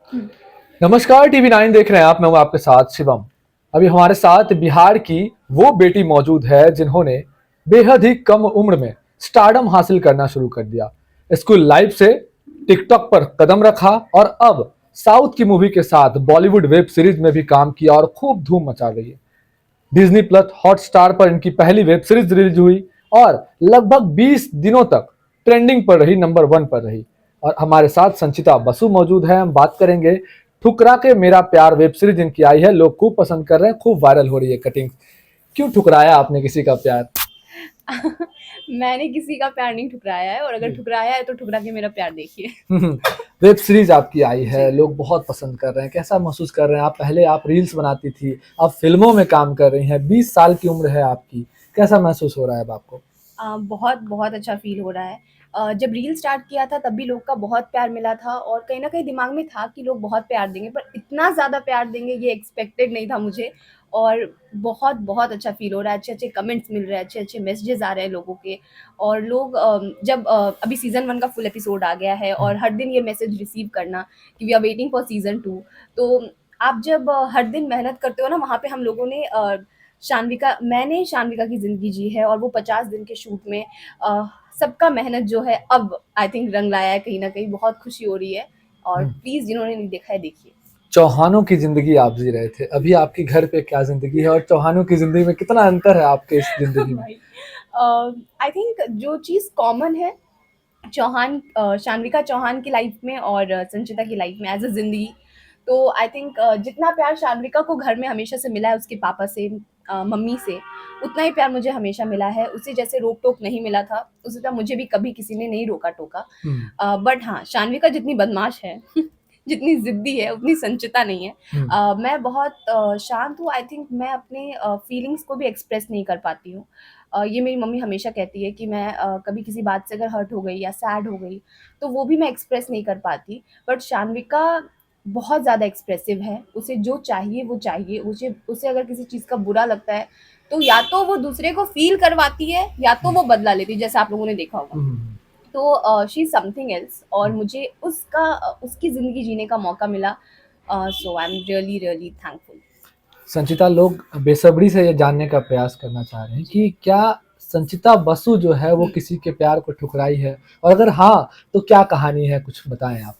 हुँ। नमस्कार, टीवी 9 देख रहे हैं आप। मैं हूं आपके साथ शिवम। अभी हमारे साथ बिहार की वो बेटी मौजूद है जिन्होंने बेहद ही कम उम्र में स्टारडम हासिल करना शुरू कर दिया। स्कूल लाइफ से टिकटॉक पर कदम रखा और अब साउथ की मूवी के साथ बॉलीवुड वेब सीरीज में भी काम किया और खूब धूम मचा गई है। डिज्नी प्लस हॉटस्टार पर इनकी पहली वेब सीरीज रिलीज हुई और लगभग 20 दिनों तक ट्रेंडिंग पर रही, नंबर 1 पर रही। और हमारे साथ संचिता बसु मौजूद है। हम बात करेंगे ठुकरा के मेरा प्यार वेब सीरीज इनकी आई है, लोग खूब पसंद कर रहे हैं, खूब वायरल हो रही है कटिंग। क्यों ठुकराया आपने किसी का प्यार? मैंने किसी का प्यार नहीं ठुकराया है और अगर ठुकराया है तो ठुकरा के मेरा प्यार देखिए। वेब सीरीज आपकी आई है, जी। लोग बहुत पसंद कर रहे हैं, कैसा महसूस कर रहे हैं आप? पहले आप रील्स बनाती थी, अब फिल्मों में काम कर रही हैं, 20 साल की उम्र है आपकी, कैसा महसूस हो रहा है अब आपको? बहुत बहुत अच्छा फ़ील हो रहा है। जब रील स्टार्ट किया था तब भी लोग का बहुत प्यार मिला था और कहीं न कहीं दिमाग में था कि लोग बहुत प्यार देंगे, पर इतना ज़्यादा प्यार देंगे ये एक्सपेक्टेड नहीं था मुझे। और बहुत बहुत अच्छा फ़ील हो रहा है, अच्छे-अच्छे कमेंट्स मिल रहे हैं, अच्छे-अच्छे मैसेजेस आ रहे हैं लोगों के। और लोग जब अभी सीज़न 1 का फुल एपिसोड आ गया है और हर दिन ये मैसेज रिसीव करना कि we are waiting for season 2। तो आप जब हर दिन मेहनत करते हो ना, वहाँ पे हम लोगों ने मैंने शान्विका की ज़िंदगी जी है और वो 50 दिन के शूट में सबका मेहनत जो है अब आई थिंक रंग लाया है कहीं न कहीं, बहुत खुशी हो रही है। और प्लीज़ जिन्होंने नहीं देखा है देखिए। चौहानों की जिंदगी आप जी रहे थे, अभी आपकी घर पे क्या जिंदगी है और चौहानों की जिंदगी में कितना अंतर है आपके इस जिंदगी में? भाई आई थिंक जो चीज़ कॉमन है शान्विका चौहान की लाइफ में और संचिता की लाइफ में एज़ अ ज़िंदगी, तो आई थिंक जितना प्यार शान्विका को घर में हमेशा से मिला है उसके पापा से, मम्मी से, उतना ही प्यार मुझे हमेशा मिला है। उसे जैसे रोक-टोक नहीं मिला था, उसी तरह मुझे भी कभी किसी ने नहीं रोका-टोका। बट हाँ, शान्विका जितनी बदमाश है, जितनी ज़िद्दी है, उतनी संचिता नहीं है। मैं बहुत शांत हूँ। आई थिंक मैं अपने फीलिंग्स को भी एक्सप्रेस नहीं कर पाती हूँ। ये मेरी मम्मी हमेशा कहती है कि मैं कभी किसी बात से अगर हर्ट हो गई या सैड हो गई, तो वो भी मैं एक्सप्रेस नहीं कर पाती। बट शान्विका बहुत ज़्यादा एक्सप्रेसिव है, उसे जो चाहिए वो चाहिए। उसे उसे अगर किसी चीज़ का बुरा लगता है, तो या तो वो दूसरे को फ़ील करवाती है या तो वो बदला लेती है, जैसा आप लोगों ने देखा होगा। तो शी इज़ समथिंग एल्स और मुझे उसकी ज़िंदगी जीने का मौका मिला। So I am really, really thankful. Sanchita, लोग बेसब्री से ये जानने का प्रयास करना चाह रहे हैं जी। कि क्या संचिता बसु जो है वो हुँ। किसी के प्यार को ठुकराई है, और अगर हाँ तो क्या कहानी है, कुछ बताएं आप।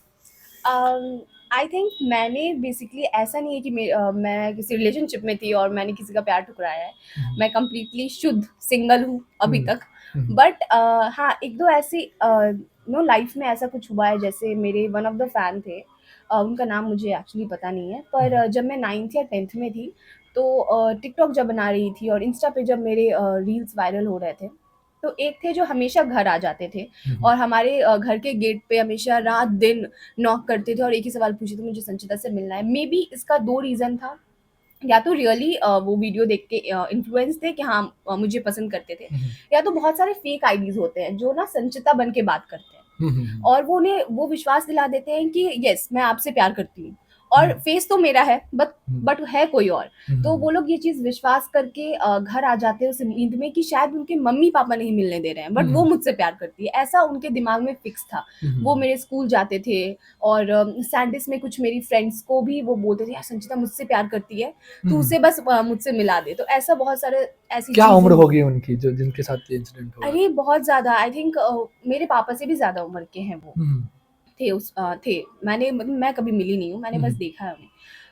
आई थिंक मैंने बेसिकली ऐसा नहीं है कि मैं किसी रिलेशनशिप में थी और मैंने किसी का प्यार ठुकराया है। मैं कंप्लीटली शुद्ध सिंगल हूँ अभी तक। बट हाँ, 1-2 ऐसी लाइफ में ऐसा कुछ हुआ है, जैसे मेरे वन ऑफ द फैन थे। उनका नाम मुझे एक्चुअली पता नहीं है, पर जब मैं 9th या 10th में थी, तो टिकटॉक जब बना रही थी और इंस्टा पे जब मेरे रील्स वायरल हो रहे थे, तो एक थे जो हमेशा घर आ जाते थे और हमारे घर के गेट पे हमेशा रात-दिन नॉक करते थे और एक ही सवाल पूछते थे, मुझे संचिता से मिलना है। मेबी इसका 2 रीज़न था। या तो रियली वो वीडियो देख के इन्फ्लुएंस थे कि हाँ, मुझे पसंद करते थे, या तो बहुत सारे फेक आईडीज़ होते हैं जो ना संचिता बन के बात करते हैं और वो उन्हें वो विश्वास दिला देते हैं कि यस, मैं आपसे प्यार करती हूँ और फेस तो मेरा है, बट है कोई और। तो वो लोग ये चीज़ विश्वास करके घर आ जाते हैं उस उम्मीद में कि शायद उनके मम्मी-पापा नहीं मिलने दे रहे हैं, बट वो मुझसे प्यार करती है, ऐसा उनके दिमाग में फिक्स था। वो मेरे स्कूल जाते थे और सैटरडेज़ में कुछ मेरी फ्रेंड्स को भी वो बोलते थे, यार संचिता मुझसे प्यार करती है, तू उसे बस मुझसे मिला दे। तो ऐसा बहुत सारे ऐसी क्या चीज़ें उम्र हुई। होगी उनकी जो जिनके साथ ये इंसिडेंट हुआ? अरे! बहुत ज़्यादा आई थिंक मेरे पापा से भी ज़्यादा उम्र के हैं वो। थे। मैं कभी मिली नहीं हूँ, मैंने बस देखा है उन्हें।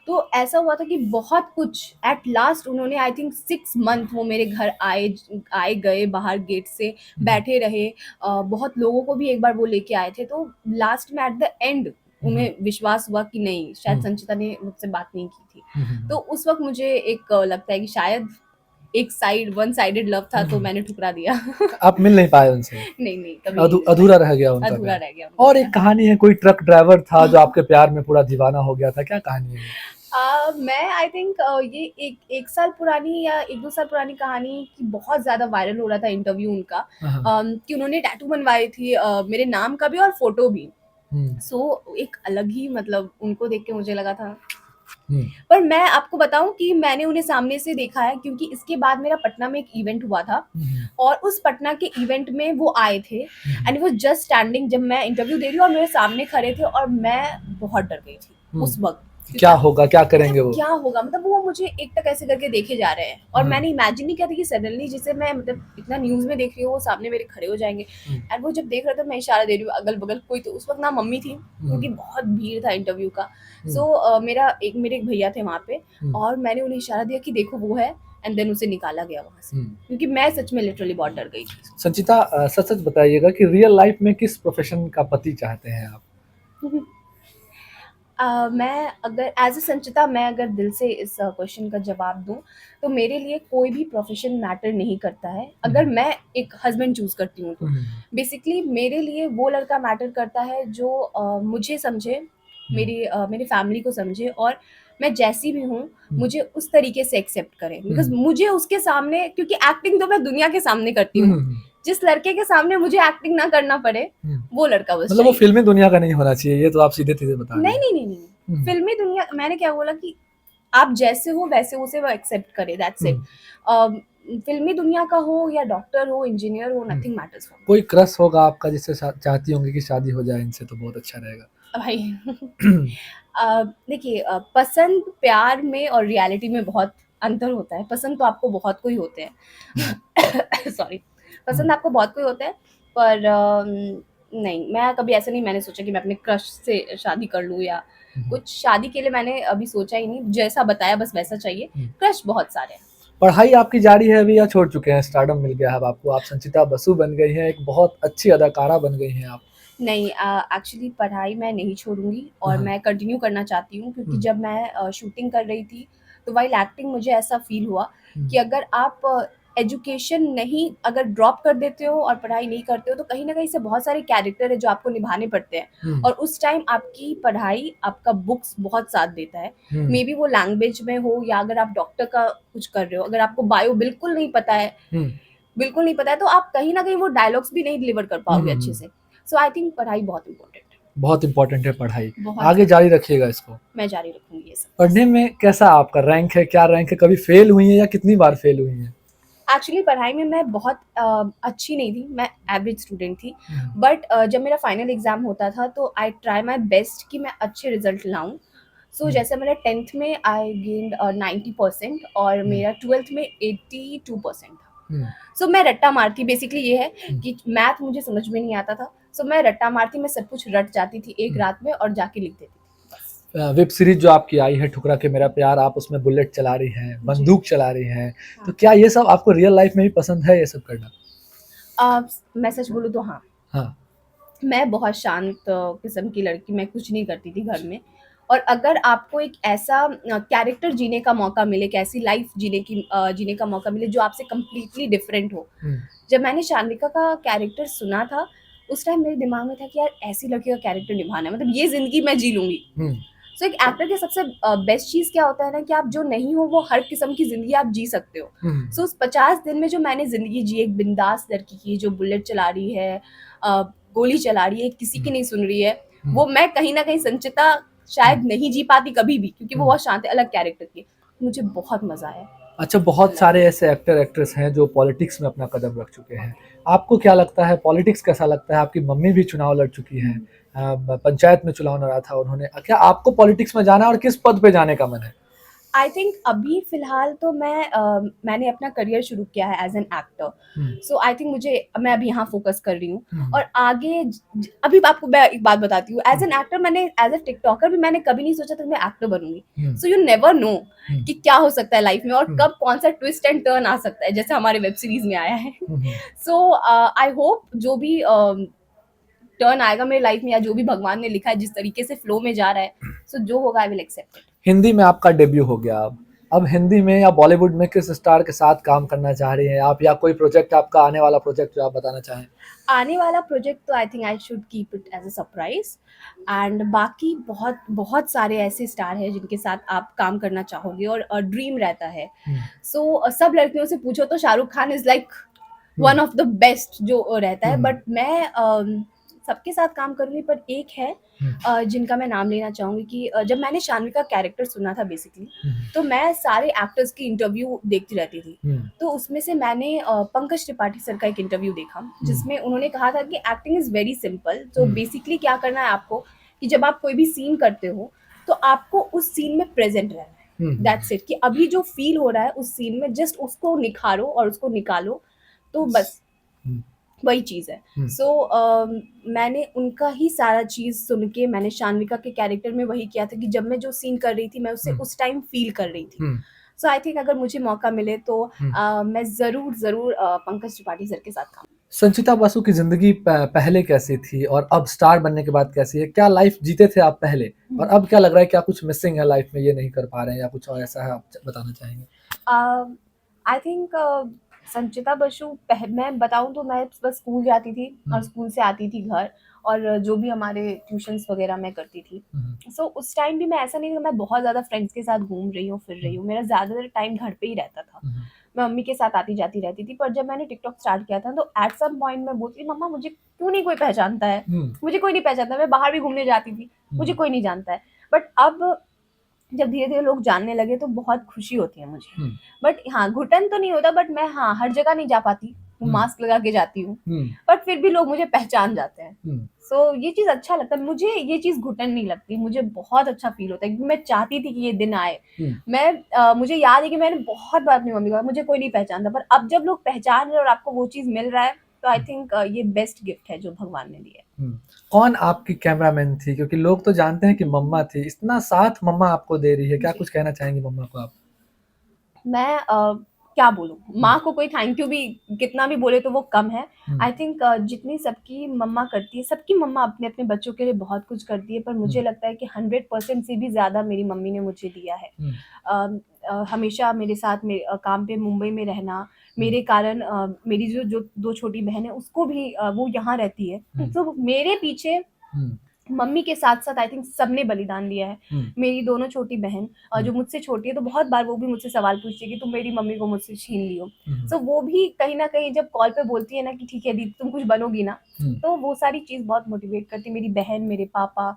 तो ऐसा हुआ था कि बहुत कुछ एट लास्ट उन्होंने आई थिंक 6 मंथ वो मेरे घर आए-गए बाहर गेट से, बैठे रहे। बहुत लोगों को भी एक बार वो लेके आए थे, तो लास्ट में एट द एंड उन्हें विश्वास हुआ कि नहीं, शायद संचिता ने मुझसे बात नहीं की थी। तो उस वक़्त मुझे एक लगता है कि शायद वन साइडेड लव था, तो मैंने ठुकरा दिया। आप मिल नहीं पाए उनसे? नहीं, नहीं, कभी नहीं मिल अधूरा पाई। रह गया उनका अधूरा प्यार। रह गया उनका और एक प्यार। कहानी है, कोई ट्रक ड्राइवर था जो आपके प्यार में पूरा दीवाना हो गया था, क्या कहानी है वो? मैं आई थिंक ये एक 1 साल पुरानी या 1-2 साल पुरानी कहानी की बहुत ज़्यादा वायरल हो रहा था इंटरव्यू उनका, कि उन्होंने टैटू बनवाई थी मेरे नाम का भी और फ़ोटो भी। सो एक अलग ही मतलब उनको देख के मुझे लगा था। पर मैं आपको बताऊँ कि मैंने उन्हें सामने से देखा है, क्योंकि इसके बाद मेरा पटना में एक इवेंट हुआ था और उस पटना के इवेंट में वो आए थे and he was just standing जब मैं इंटरव्यू दे रही हूँ और मेरे सामने खड़े थे और मैं बहुत डर गई थी। उस वक्त क्या होगा, क्या करेंगे मतलब वो? क्या होगा, मतलब वो मुझे एक टक ऐसे करके देखे जा रहे हैं और मैंने इमेजिन नहीं किया था कि सडनली जिसे मैं मतलब इतना न्यूज में देख रही हूँ वो सामने मेरे खड़े हो जाएंगे। एंड वो जब देख रहा था मैं इशारा दे रही हूँ अगल बगल, कोई तो उस वक्त ना मम्मी थी क्योंकि बहुत भीड़ था इंटरव्यू का। सो मेरे एक भैया थे वहाँ पे और मैंने उन्हें इशारा दिया कि देखो वो है, एंड देन उसे निकाला गया वहाँ से क्योंकि मैं सच में लिटरली बहुत डर गई थी। संचिता, सच सच बताइएगा कि रियल लाइफ में किस प्रोफेशन का पति चाहते हैं आप? मैं अगर एज अ संचिता मैं अगर दिल से इस क्वेश्चन का जवाब दूं तो मेरे लिए कोई भी प्रोफेशन मैटर नहीं करता है अगर मैं एक हस्बैंड चूज करती हूँ तो। बेसिकली मेरे लिए वो लड़का मैटर करता है जो मुझे समझे, मेरी फैमिली को समझे और मैं जैसी भी हूँ मुझे उस तरीके से एक्सेप्ट करे, बिकॉज मुझे उसके सामने, क्योंकि एक्टिंग तो मैं दुनिया के सामने करती हूँ, जिस लड़के के सामने मुझे एक्टिंग ना करना पड़े वो लड़का बस मतलब वो चाहिए। फिल्मी दुनिया का नहीं होना चाहिए, ये तो आप सीधे सीधे बता रहे नहीं हैं। नहीं नहीं नहीं, फिल्मी दुनिया मैंने क्या बोला कि आप जैसे हो वैसे उसे वो एक्सेप्ट करे, दैट्स इट। फिल्मी दुनिया का हो या डॉक्टर हो, इंजीनियर हो, नथिंग मैटर्स फॉर कोई क्रश होगा आपका जिससे चाहती होंगी कि शादी हो जाए इनसे तो बहुत अच्छा रहेगा? भाई। देखिए, पसंद प्यार में और रियलिटी में बहुत अंतर होता है। पसंद तो आपको बहुत कोई होते हैं सॉरी, पसंद आपको बहुत कोई होता है पर नहीं, मैं कभी ऐसा नहीं मैंने सोचा कि मैं अपने क्रश से शादी कर लूँ या कुछ। शादी के लिए मैंने अभी सोचा ही नहीं, जैसा बताया बस वैसा चाहिए। क्रश बहुत सारे हैं। पढ़ाई आपकी जारी है अभी या छोड़ चुके हैं? स्टारडम मिल गया है अब आपको, आप संचिता बसु बन गई हैं, एक बहुत अच्छी अदाकारा बन गई हैं आप। नहीं, एक्चुअली पढ़ाई मैं नहीं छोड़ूंगी और मैं कंटिन्यू करना चाहती हूँ क्योंकि जब मैं शूटिंग कर रही थी तो वाइल एक्टिंग मुझे ऐसा फील हुआ कि अगर आप एजुकेशन नहीं अगर ड्रॉप कर देते हो और पढ़ाई नहीं करते हो तो कहीं ना कहीं से बहुत सारे कैरेक्टर है जो आपको निभाने पड़ते हैं और उस टाइम आपकी पढ़ाई, आपका बुक्स बहुत साथ देता है। मे बी वो लैंग्वेज में हो या अगर आप डॉक्टर का कुछ कर रहे हो, अगर आपको बायो बिल्कुल नहीं पता है, बिल्कुल नहीं पता है तो आप कहीं ना कहीं वो डायलॉग्स भी नहीं डिलीवर कर पाओगे अच्छे से। सो आई थिंक पढ़ाई बहुत इंपॉर्टेंट है। बहुत इंपॉर्टेंट है पढ़ाई, बहुत आगे जारी रखिएगा इसको। मैं जारी रखूंगी ये सब। पढ़ने में कैसा आपका रैंक है, क्या रैंक है, कभी फेल हुई है या कितनी बार फेल हुई है? एक्चुअली पढ़ाई में मैं बहुत अच्छी नहीं थी, मैं एवरेज स्टूडेंट थी। बट जब मेरा फाइनल एग्जाम होता था तो आई ट्राई माई बेस्ट कि मैं अच्छे रिजल्ट लाऊं। सो जैसे मेरा 10th में आई गेंड 90% और मेरा 12th में 82% था। सो मैं रट्टा मारती, बेसिकली ये है कि मैथ मुझे समझ में नहीं आता था। सो मैं रट्टा मारती, मैं सब कुछ रट जाती थी एक रात में और जाके लिख देती थी। वेब सीरीज जो आपकी आई है ठुकरा के मेरा प्यार, आप उसमें बुलेट चला रही हैं, बंदूक चला रही हैं, तो क्या ये सब आपको रियल लाइफ में भी पसंद है ये सब करना? मैं सच बोलूँ तो हाँ, हाँ। मैं बहुत शांत किस्म की लड़की, मैं कुछ नहीं करती थी घर में। और अगर आपको एक ऐसा कैरेक्टर जीने का मौका मिले, एक ऐसी लाइफ जीने का मौका मिले जो आपसे कम्प्लीटली डिफरेंट हो। जब मैंने शान्विका का कैरेक्टर सुना था उस टाइम मेरे दिमाग में था कि यार ऐसी लड़की का कैरेक्टर निभाना है, मतलब ये जिंदगी मैं जी लूंगी। सो एक एक्टर के सबसे बेस्ट चीज क्या होता है ना कि आप जो नहीं हो वो हर किस्म की जिंदगी आप जी सकते हो। सो उस 50 दिन में जो मैंने जिंदगी जी, एक बिंदास लड़की की जो बुलेट चला रही है, गोली चला रही है, किसी की नहीं सुन रही है, वो मैं कहीं ना कहीं संचिता शायद नहीं जी पाती कभी भी क्योंकि वो बहुत शांत है, अलग कैरेक्टर की। मुझे बहुत मजा आया। अच्छा, बहुत सारे ऐसे एक्टर एक्ट्रेस हैं जो पॉलिटिक्स में अपना कदम रख चुके हैं, आपको क्या लगता है, पॉलिटिक्स कैसा लगता है? आपकी मम्मी भी चुनाव लड़ चुकी हैं, पंचायत में चुनाव लड़ा था उन्होंने, क्या आपको पॉलिटिक्स में जाना है और किस पद पे जाने का मन है? आई थिंक अभी फिलहाल तो मैंने अपना करियर शुरू किया है as an actor. So I think मैं अभी यहाँ फोकस कर रही हूँ और आगे अभी आपको मैं एक बात बताती हूँ, एज एन एक्टर मैंने, एज ए टिकटॉकर भी मैंने कभी नहीं सोचा था मैं एक्टर बनूंगी। सो यू नेवर नो कि क्या हो सकता है लाइफ में और कब कौन सा ट्विस्ट एंड टर्न आ सकता है, जैसे हमारे वेब सीरीज में आया है। सो आई होप जो भी टर्न आएगा मेरी लाइफ में या जो भी भगवान ने लिखा है, जिस तरीके से फ्लो में जा रहा है, सो जो होगा I will accept it. Hindi में आपका डेब्यू हो गया, अब हिंदी में या बॉलीवुड में किस स्टार के साथ काम करना चाह रही हैं आप, या कोई प्रोजेक्ट आपका आने वाला प्रोजेक्ट जो आप बताना चाहें? आने वाला प्रोजेक्ट तो I think I should keep it as a surprise. And बाकी बहुत बहुत सारे ऐसे स्टार हैं जिनके साथ आप काम करना चाहोगे और ड्रीम रहता है। सो सब लड़कियों से पूछो तो Shahrukh Khan is like one of the best जो रहता है। बट मैं सबके साथ काम करूंगी, पर एक है जिनका मैं नाम लेना चाहूंगी कि जब मैंने शान्वी का कैरेक्टर सुना था बेसिकली, तो मैं सारे एक्टर्स की इंटरव्यू देखती रहती थी। तो उसमें से मैंने पंकज त्रिपाठी सर का एक इंटरव्यू देखा जिसमें उन्होंने कहा था कि एक्टिंग इज वेरी सिंपल। तो बेसिकली क्या करना है आपको कि जब आप कोई भी सीन करते हो तो आपको उस सीन में प्रेजेंट रहना है, दैट्स इट, कि अभी जो फील हो रहा है उस सीन में जस्ट उसको निखारो और उसको निकालो, तो बस वही चीज़ है। सो मैंने उनका ही सारा चीज़ सुन के मैंने शान्विका के कैरेक्टर में वही किया था कि जब मैं जो सीन कर रही थी मैं उसे उस टाइम फील कर रही थी। सो आई थिंक अगर मुझे मौका मिले तो मैं ज़रूर पंकज त्रिपाठी सर के साथ काम। संचिता बसु की जिंदगी पहले कैसी थी और अब स्टार बनने के बाद कैसी है? क्या लाइफ जीते थे आप पहले और अब क्या लग रहा है, क्या कुछ मिसिंग है लाइफ में, ये नहीं कर पा रहे हैं या कुछ और ऐसा है, आप बताना चाहेंगे? आई थिंक संचिता बसु मैं बताऊं तो मैं बस स्कूल जाती थी और स्कूल से आती थी घर, और जो भी हमारे ट्यूशंस वगैरह मैं करती थी। सो उस टाइम भी मैं ऐसा नहीं कि मैं बहुत ज़्यादा फ्रेंड्स के साथ घूम रही हूँ फिर रही हूँ, मेरा ज़्यादातर टाइम घर पे ही रहता था। मैं मम्मी के साथ आती जाती रहती थी, पर जब मैंने टिकटॉक स्टार्ट किया था तो एट सम पॉइंट मैं बोलती मम्मा मुझे क्यों नहीं कोई पहचानता है, मुझे कोई नहीं पहचानता। मैं बाहर भी घूमने जाती थी, मुझे कोई नहीं जानता है। बट अब जब धीरे धीरे लोग जानने लगे तो बहुत खुशी होती है मुझे। बट हाँ, घुटन तो नहीं होता, बट मैं हाँ हर जगह नहीं जा पाती, मास्क लगा के जाती हूँ, बट फिर भी लोग मुझे पहचान जाते हैं। सो ये चीज़ अच्छा लगता है मुझे, ये चीज़ घुटन नहीं लगती, मुझे बहुत अच्छा फील होता है क्योंकि मैं चाहती थी कि ये दिन आए। मुझे याद है कि मैंने बहुत बार अपनी मम्मी को मुझे कोई नहीं पहचानता, पर अब जब लोग पहचान रहे और आपको वो चीज़ मिल रहा है तो आई थिंक ये बेस्ट गिफ्ट है जो भगवान ने दिया है। कौन आपकी कैमरामैन थी, क्योंकि लोग तो जानते हैं कि मम्मा थी, इतना साथ मम्मा आपको दे रही है, क्या कुछ कहना चाहेंगी मम्मा को आप? मैं क्या बोलूँ, माँ को कोई थैंक यू भी कितना भी बोले तो वो कम है। आई थिंक जितनी सबकी मम्मा करती है, सबकी मम्मा अपने अपने बच्चों के लिए बहुत कुछ करती है, पर मुझे लगता है कि 100% से भी ज़्यादा मेरी मम्मी ने मुझे दिया है। हमेशा मेरे साथ काम पे मुंबई में रहना, मेरे कारण मेरी जो 2 छोटी बहन है उसको भी वो यहाँ रहती है, तो मेरे पीछे मम्मी के साथ-साथ आई थिंक सबने बलिदान दिया है। मेरी दोनों छोटी बहन जो मुझसे छोटी है, तो बहुत बार वो भी मुझसे सवाल पूछती है कि तुम मेरी मम्मी को मुझसे छीन लियो। सो वो भी कहीं न कहीं जब कॉल पे बोलती है ना कि ठीक है दीदी तुम कुछ बनोगी ना, तो वो सारी चीज़ बहुत मोटिवेट करती है। मेरी बहन, मेरे पापा,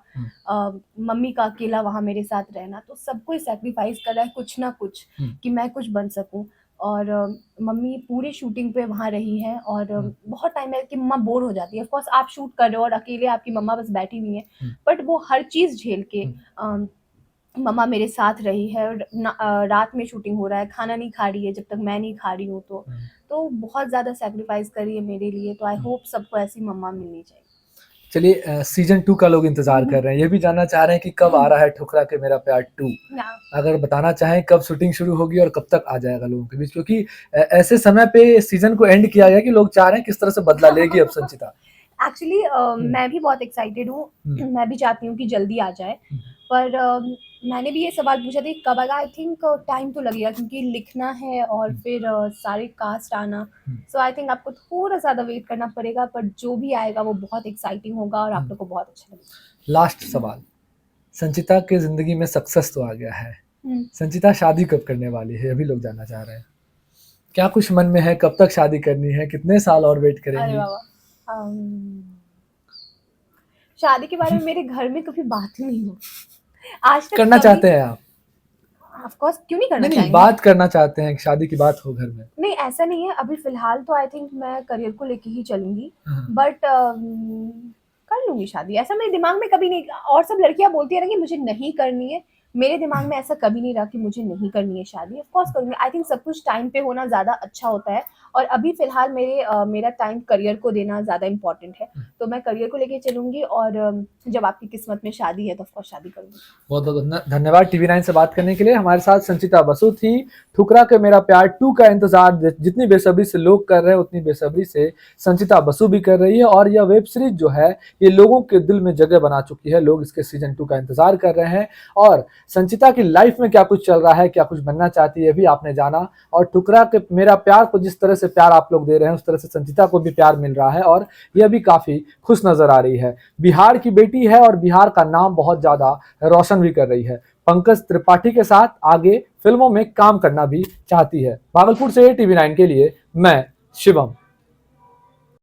मम्मी का अकेला वहाँ मेरे साथ रहना, तो सब कोई सैक्रिफाइस कर रहा है कुछ ना कुछ कि मैं कुछ बन सकूँ। और मम्मी पूरी शूटिंग पे वहाँ रही हैं, और बहुत टाइम है कि मम्मा बोर हो जाती है। ऑफ कोर्स आप शूट कर रहे हो और अकेले आपकी मम्मा बस बैठी हुई हैं, बट वो हर चीज़ झेल के मम्मा मेरे साथ रही है। और रात में शूटिंग हो रहा है, खाना नहीं खा रही है जब तक मैं नहीं खा रही हूँ, तो बहुत ज़्यादा सैक्रिफाइस करी है मेरे लिए। तो आई होप सबको ऐसी मम्मा मिलनी चाहिए। चलिए, सीजन 2 का लोग इंतजार कर रहे हैं, ये भी जानना चाह रहे हैं कि कब आ रहा है ठुकरा के मेरा प्यार 2? अगर बताना चाहें कब शूटिंग शुरू होगी और कब तक आ जाएगा लोगों के बीच, क्योंकि ऐसे समय पे सीजन को एंड किया गया कि लोग चाह रहे हैं किस तरह से बदला लेगी अब संचिता। एक्चुअली मैं भी बहुत एक्साइटेड हूँ, मैं भी चाहती हूँ कि जल्दी आ जाए, पर मैंने भी ये सवाल पूछा था कि कब आएगा। आई थिंक टाइम तो लगेगा क्योंकि लिखना है और फिर सारे कास्ट आना। सो आई थिंक आपको थोड़ा ज़्यादा वेट करना पड़ेगा, पर जो भी आएगा वो बहुत एक्साइटिंग होगा और आप लोग को बहुत अच्छा लगेगा। लास्ट सवाल, संचिता के जिंदगी में सक्सेस तो आ गया है, संचिता शादी कब करने वाली है, अभी लोग जानना चाह रहे हैं। क्या कुछ मन में है, कब तक शादी करनी है, कितने साल और वेट अरे करेंगी? बाबा, शादी के बारे में मेरे घर में कभी बात ही नहीं हुई आज तक। करना चाहते हैं आप? ऑफ कोर्स, क्यों नहीं करना नहीं, चाहेंगे। बात करना चाहते हैं कि शादी की बात हो घर में? नहीं, ऐसा नहीं है, अभी फिलहाल तो आई थिंक मैं करियर को लेके ही चलूंगी, बट कर लूंगी शादी। ऐसा मेरे दिमाग में कभी नहीं, और सब लड़कियां बोलती है ना कि मुझे नहीं करनी है, मेरे दिमाग में ऐसा कभी नहीं रहा कि मुझे नहीं करनी है शादी। ऑफ कोर्स करूंगी। आई थिंक सब कुछ टाइम पे होना ज़्यादा अच्छा होता है, और अभी फिलहाल मेरा टाइम करियर को देना ज़्यादा इंपॉर्टेंट है, तो मैं करियर को लेके चलूंगी। और जब आपकी किस्मत में शादी है तो ऑफ कोर्स शादी करूंगी। बहुत बहुत धन्यवाद TV9 से बात करने के लिए। हमारे साथ संचिता बसु थी। ठुकरा के मेरा प्यार 2 का इंतजार जितनी बेसब्री से लोग कर रहे हैं, उतनी बेसब्री से संचिता बसु भी कर रही है, और यह वेब सीरीज जो है ये लोगों के दिल में जगह बना चुकी है। लोग इसके सीजन 2 का इंतजार कर रहे हैं, और संचिता की लाइफ में क्या कुछ चल रहा है, क्या कुछ बनना चाहती है, भी आपने जाना। और ठुकरा के मेरा प्यार को जिस तरह से प्यार आप लोग दे रहे हैं, उस तरह से संचिता को भी प्यार मिल रहा है, और यह भी काफी खुश नजर आ रही है। बिहार की बेटी है और बिहार का नाम बहुत ज्यादा रोशन भी कर रही है। पंकज त्रिपाठी के साथ आगे फिल्मों में काम करना भी चाहती है। भागलपुर से TV9 के लिए मैं शिवम।